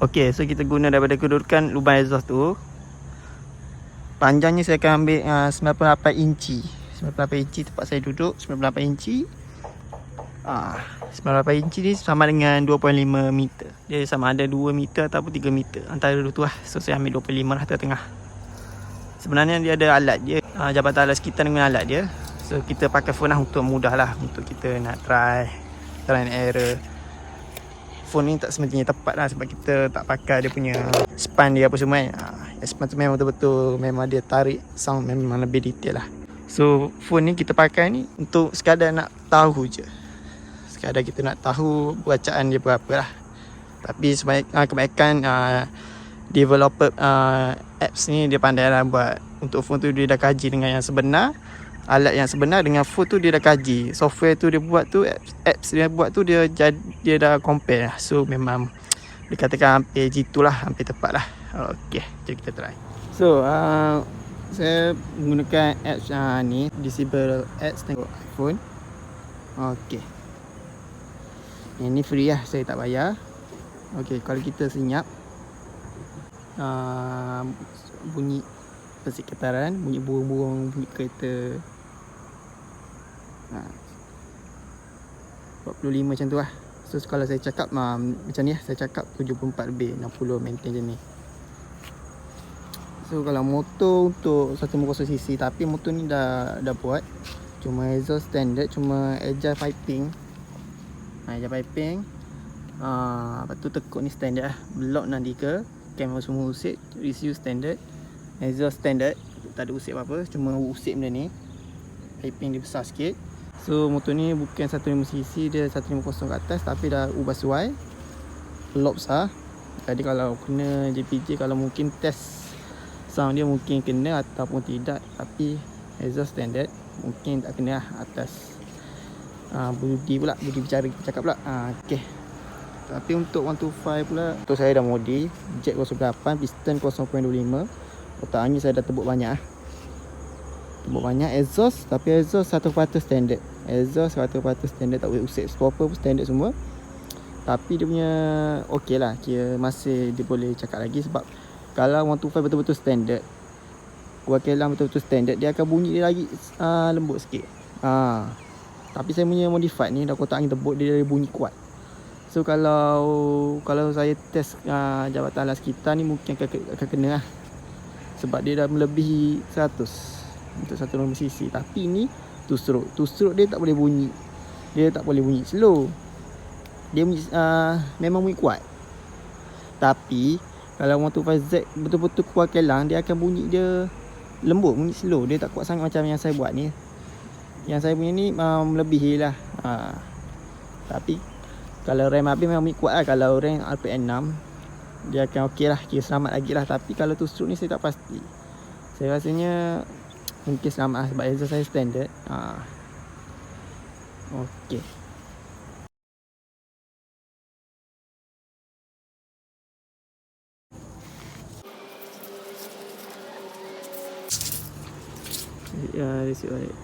Okey, so kita guna daripada kedudukan lubang exhaust tu. Panjangnya saya akan ambil 98 inci. 98 inci tempat saya duduk, 98 inci. 98 inci ni sama dengan 2.5 meter. Dia sama ada 2 meter ataupun 3 meter. Antara dua tu lah. So saya ambil 25 lah tengah-tengah. Sebenarnya dia ada alat dia. Jabatan alat sekitar dengan alat dia. So kita pakai phone lah untuk mudah lah. Untuk kita nak try and error. Phone ni tak semestinya tepat lah sebab kita tak pakai dia punya span dia apa semua kan. Span tu memang betul-betul memang dia tarik sound memang lebih detail lah. So phone ni kita pakai ni untuk sekadar nak tahu je. Sekadar kita nak tahu bacaan dia berapa lah. Tapi kebaikan developer apps ni dia pandai lah buat. Untuk phone tu dia dah kaji dengan yang sebenar. Alat yang sebenar dengan phone tu dia dah kaji. Software tu dia buat tu, apps dia buat tu dia dah compare lah. So memang dikatakan hampir gitulah, hampir tepat lah. Okay, jom kita try. So saya menggunakan apps ni, disable apps tengok iPhone. Okay, ini free lah, saya tak bayar. Okay, kalau kita senyap bunyi persekitaran, bunyi burung-burung, bunyi kereta 45 macam tu lah. So kalau saya cakap macam ni lah, saya cakap 74 lebih, 60 maintain macam ni. So kalau motor untuk 150cc, tapi motor ni dah buat, cuma exhaust standard, cuma adjust piping. Adjust piping. Lepas tu tekuk ni standard lah. Block 63, camera semua usik, ECU standard, exhaust standard, tak ada usik apa-apa, cuma usik benda ni. Piping dia besar sikit. So motor ni bukan 150cc, dia 150 ke atas, tapi dah ubah sesuai. Lock besar. Jadi kalau kena JPJ, kalau mungkin test sound dia mungkin kena ataupun tidak. Tapi exhaust standard mungkin tak kena lah atas. Budi bicara cakap pula. Okay. Tapi untuk 125 pula, untuk saya dah modi jack 08, piston 0.25. Kotak angin saya dah tebuk banyak. Tebuk banyak. Exhaust, tapi exhaust 100% standard. Exhaust 100% standard, tak boleh usik stopper pun standard semua. Tapi dia punya okey lah, kira masih dia boleh cakap lagi. Sebab kalau 125 betul-betul standard, wakilan betul-betul standard, dia akan bunyi dia lagi lembut sikit. Tapi saya punya modified ni, dah kotak angin tebuk, dia bunyi kuat. So kalau saya test jabatan alat sekitar ni, mungkin akan kena lah. Sebab dia dah melebihi 100 untuk 150cc. Tapi ni two stroke dia tak boleh bunyi. Dia tak boleh bunyi slow. Dia bunyi, memang bunyi kuat. Tapi kalau 125Z betul-betul kuat kelang, dia akan bunyi dia lembut, bunyi slow. Dia tak kuat sangat macam yang saya buat ni. Yang saya punya ni melebihi lah. Tapi kalau RAM habis memang bunyi kuat lah. Kalau RAM RPM 6, dia akan okey lah, kira selamat lagi lah. Tapi kalau two stroke ni saya tak pasti. Saya rasanya mungkin selamat lah, sebab exhaust saya standard. Okey. Ya, this is right.